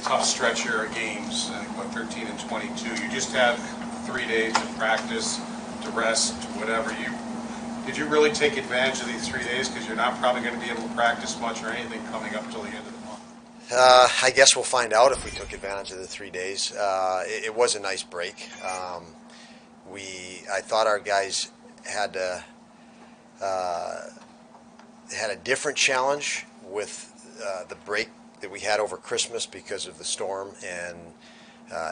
tough stretch here of games, I think about 13 and 22. You just have 3 days to practice, to rest, whatever. Did you really take advantage of these 3 days? Because you're not probably going to be able to practice much or anything coming up till the end of the month. I guess we'll find out if we took advantage of the 3 days. It was a nice break. I thought our guys had a different challenge with the break that we had over Christmas because of the storm and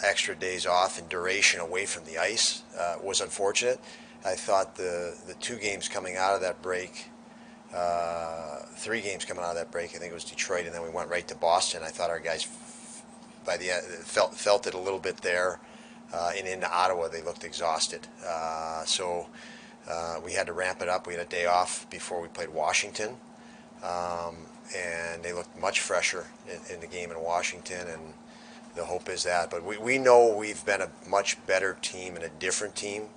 extra days off and duration away from the ice was unfortunate. I thought the 2 games coming out of that break, 3 games coming out of that break, I think it was Detroit, and then we went right to Boston. I thought our guys by the end felt it a little bit there, and into Ottawa they looked exhausted. So we had to ramp it up. We had a day off before we played Washington, and they looked much fresher in the game in Washington, and the hope is that. But we know we've been a much better team and a different team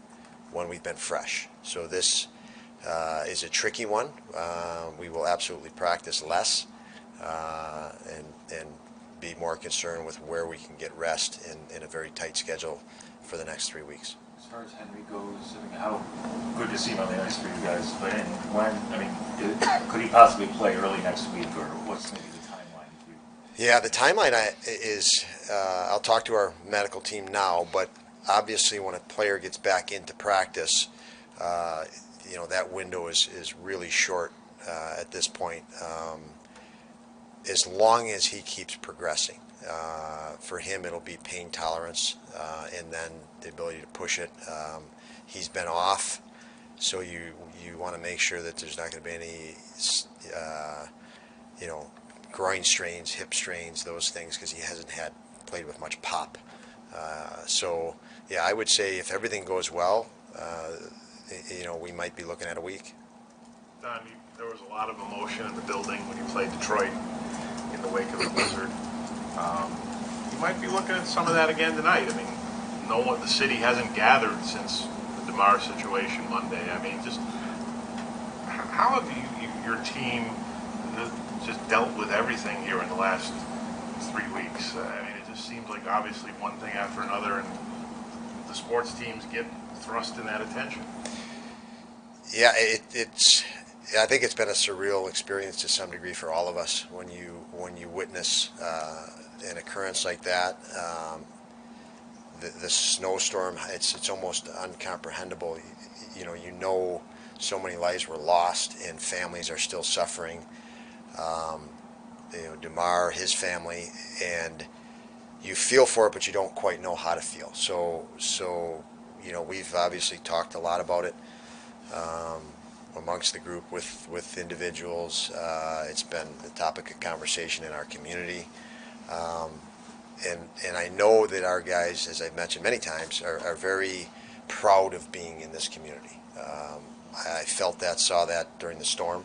when we've been fresh. So this is a tricky one. We will absolutely practice less and be more concerned with where we can get rest in a very tight schedule for the next 3 weeks. As far as Henry goes, I mean, how good to see him on the ice for you guys, but could he possibly play early next week, or what's maybe the timeline for you? Yeah, the timeline is, I'll talk to our medical team now, but obviously when a player gets back into practice, that window is really short at this point, as long as he keeps progressing. For him, it'll be pain tolerance, and then the ability to push it. He's been off, so you want to make sure that there's not going to be any, groin strains, hip strains, those things, because he hasn't played with much pop. So, yeah, I would say if everything goes well, we might be looking at a week. Don, there was a lot of emotion in the building when you played Detroit in the wake of the blizzard. You might be looking at some of that again tonight. I mean, the city hasn't gathered since the DeMar situation Monday. I mean, just how have your team just dealt with everything here in the last 3 weeks? I mean, it just seems like obviously one thing after another, and the sports teams get thrust in that attention. Yeah, I think it's been a surreal experience to some degree for all of us when you witness an occurrence like that. The snowstorm, it's almost uncomprehendable. You know so many lives were lost and families are still suffering. DeMar, his family, and you feel for it, but you don't quite know how to feel. So we've obviously talked a lot about it amongst the group with individuals. It's been the topic of conversation in our community. And I know that our guys, as I've mentioned many times, are very proud of being in this community. I felt that, saw that during the storm.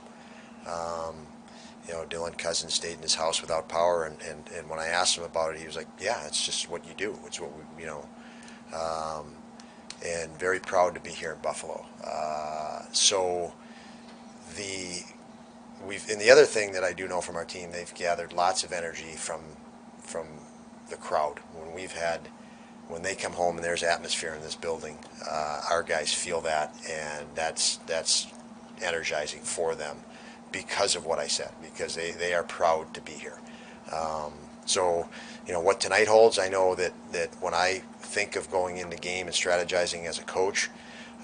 Dylan Cousins stayed in his house without power, and when I asked him about it, he was like, yeah, it's just what you do. It's what we, and very proud to be here in Buffalo. And the other thing that I do know from our team, they've gathered lots of energy from the crowd. When they come home and there's atmosphere in this building, our guys feel that, and that's energizing for them because of what I said, because they are proud to be here. What tonight holds, I know that when I think of going into game and strategizing as a coach,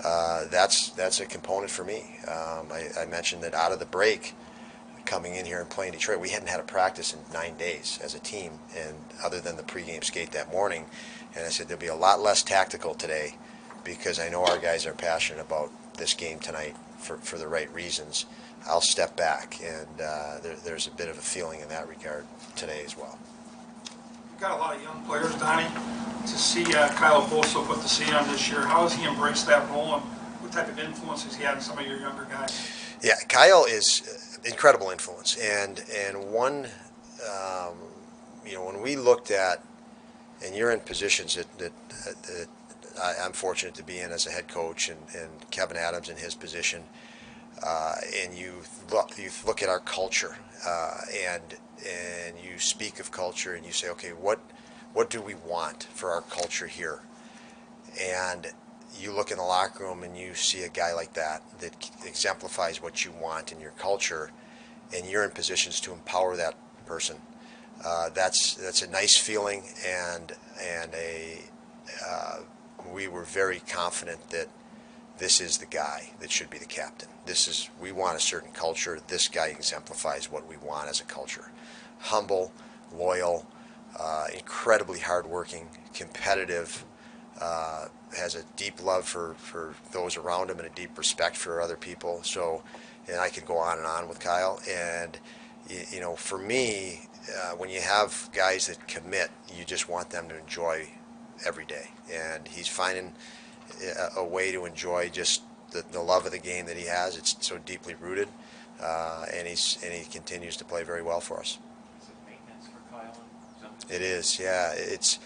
that's a component for me. I mentioned that out of the break, coming in here and playing Detroit, we hadn't had a practice in 9 days as a team, and other than the pregame skate that morning. And I said there'll be a lot less tactical today because I know our guys are passionate about this game tonight for the right reasons. I'll step back, and there's a bit of a feeling in that regard today as well. You've got a lot of young players, Donnie. To see Kyle Boso put the C on this year, how has he embraced that role, and what type of influence has he had on some of your younger guys? Yeah, Kyle is incredible influence, and one, when we looked at, and you're in positions that I'm fortunate to be in as a head coach, and Kevin Adams in his position, and you look at our culture, and and you speak of culture and you say, okay, what do we want for our culture here? And you look in the locker room and you see a guy like that exemplifies what you want in your culture, and you're in positions to empower that person. That's a nice feeling, and we were very confident that this is the guy that should be the captain. We want a certain culture. This guy exemplifies what we want as a culture. Humble, loyal, incredibly hardworking, competitive, has a deep love for those around him and a deep respect for other people. So, and I could go on and on with Kyle. And, you know, for me, when you have guys that commit, you just want them to enjoy every day. And he's finding a way to enjoy just the love of the game that he has. It's so deeply rooted, and he continues to play very well for us. Is it maintenance for Kyle? It is, yeah. It's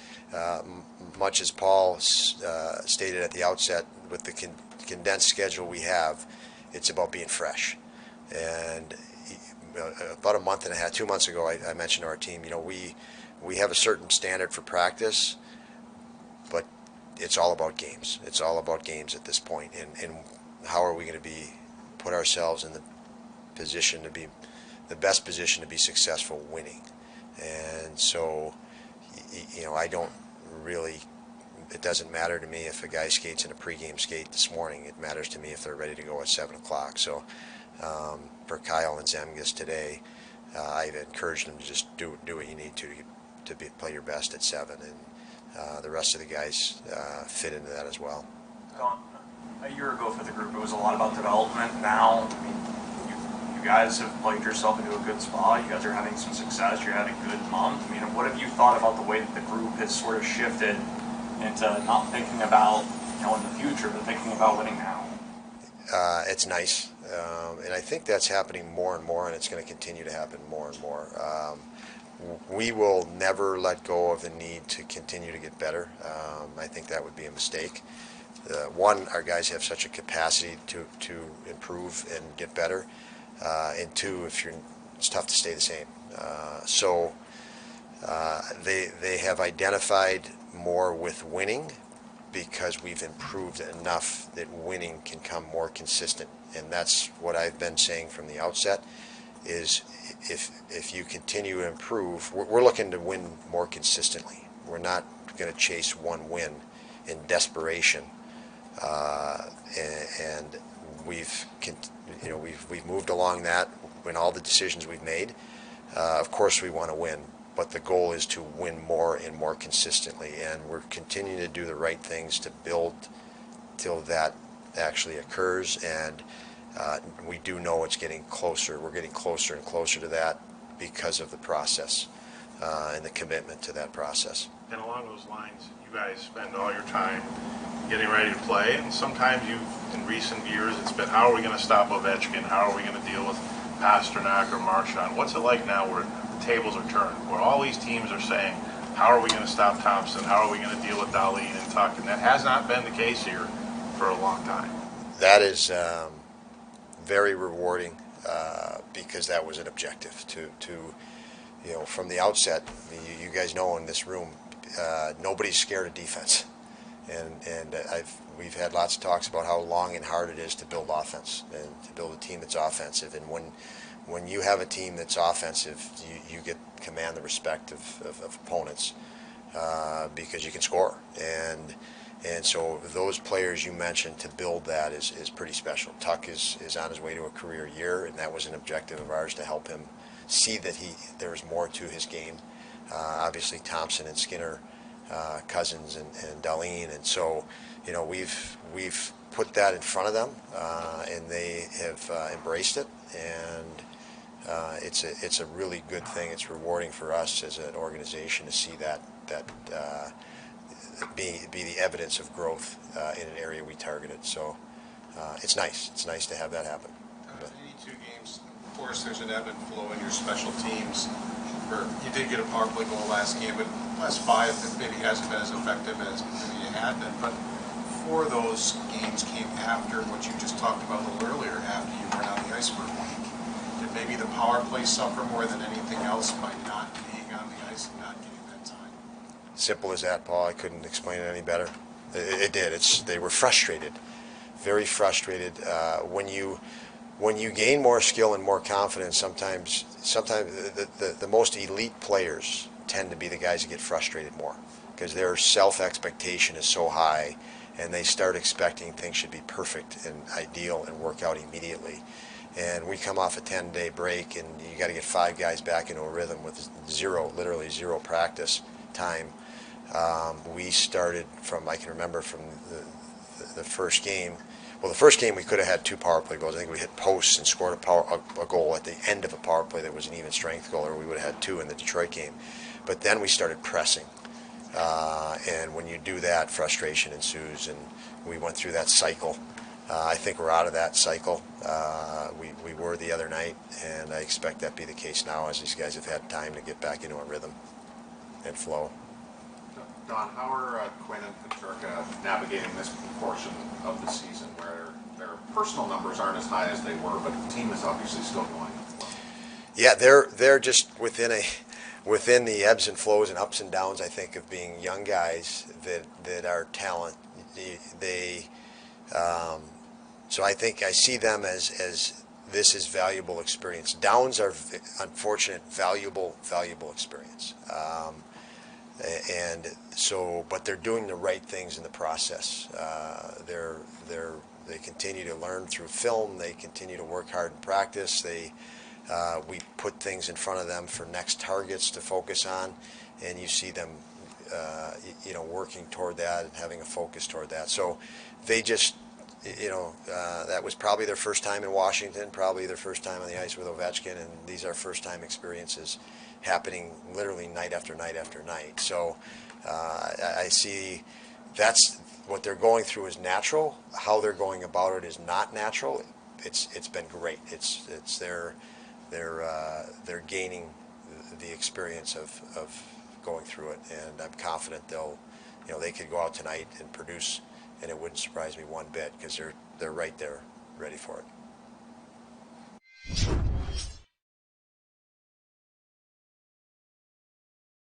much as Paul stated at the outset, with the condensed schedule we have, it's about being fresh. And about a month and a half, 2 months ago, I mentioned to our team, you know, we have a certain standard for practice, but it's all about games. It's all about games at this point. And how are we going to put ourselves in the position to be the best position to be successful winning? And so, you know, I don't really, it doesn't matter to me if a guy skates in a pregame skate this morning. It matters to me if they're ready to go at 7 o'clock. So for Kyle and Zemgus today, I've encouraged them to just do what you need to play your best at 7. And the rest of the guys fit into that as well. A year ago for the group, it was a lot about development. Now, I mean, you guys have played yourself into a good spot. You guys are having some success. You're having a good month. I mean, what have you thought about the way that the group has sort of shifted into not thinking about, you know, in the future, but thinking about winning now? It's nice, and I think that's happening more and more, and it's going to continue to happen more and more. We will never let go of the need to continue to get better. I think that would be a mistake. One, our guys have such a capacity to improve and get better, and two, it's tough to stay the same. So they have identified more with winning, because we've improved enough that winning can come more consistent. And that's what I've been saying from the outset, is if you continue to improve, we're looking to win more consistently. We're not going to chase one win in desperation. And we've moved along that in all the decisions we've made. Of course we want to win, but the goal is to win more and more consistently, and we're continuing to do the right things to build till that actually occurs. And we do know it's getting closer. We're getting closer and closer to that because of the process and the commitment to that process. And along those lines, you guys spend all your time getting ready to play, and sometimes in recent years, it's been, how are we going to stop Ovechkin? How are we going to deal with Pasternak or Marchand? What's it like now where the tables are turned, where all these teams are saying, how are we going to stop Thompson? How are we going to deal with Dahlin and Tuck? And that has not been the case here for a long time. That is very rewarding, because that was an objective to you know, from the outset. You guys know in this room, nobody's scared of defense, and we've had lots of talks about how long and hard it is to build offense and to build a team that's offensive. And when you have a team that's offensive, you command the respect of opponents, because you can score. And so those players you mentioned, to build that is pretty special. Tuck is on his way to a career year, and that was an objective of ours, to help him see that there's more to his game. Obviously Thompson and Skinner, Cousins and Dahlin, and so, you know, we've put that in front of them, and they have embraced it, and it's a really good thing. It's rewarding for us as an organization to see that be the evidence of growth in an area we targeted. So it's nice. It's nice to have that happen. 82 games. Of course, there's an ebb and flow in your special teams. You did get a power play goal last game, but last 5 it maybe hasn't been as effective as maybe you had been. But 4 of those games came after what you just talked about a little earlier, after you went on the ice for a week. Did maybe the power play suffer more than anything else by not being on the ice and not getting that time? Simple as that, Paul. I couldn't explain it any better. It did. They were frustrated, very frustrated. When you gain more skill and more confidence, sometimes the most elite players tend to be the guys that get frustrated more because their self-expectation is so high, and they start expecting things should be perfect and ideal and work out immediately. And we come off a 10-day break, and you got to get 5 guys back into a rhythm with literally zero practice time. We started from, I can remember from the first game. Well, the first game we could have had 2 power play goals. I think we hit posts and scored a goal at the end of a power play that was an even strength goal, or we would have had 2 in the Detroit game. But then we started pressing. And when you do that, frustration ensues, and we went through that cycle. I think we're out of that cycle. We were the other night, and I expect that to be the case now as these guys have had time to get back into a rhythm and flow. Don, how are Quinn and Peterka navigating this portion of the season where their personal numbers aren't as high as they were, but the team is obviously still going? Yeah, they're just within the ebbs and flows and ups and downs, I think, of being young guys that are talent. So I think I see them as this is valuable experience. Downs are unfortunate, valuable experience. And so, but they're doing the right things in the process. They continue to learn through film. They continue to work hard in practice. We put things in front of them for next targets to focus on, and you see them, working toward that and having a focus toward that. So they just, that was probably their first time in Washington, probably their first time on the ice with Ovechkin, and these are first-time experiences happening literally night after night after night. So I see that's what they're going through is natural. How they're going about it is not natural. It's been great. They're gaining the experience of going through it, and I'm confident they could go out tonight and produce, and it wouldn't surprise me one bit because they're right there, ready for it.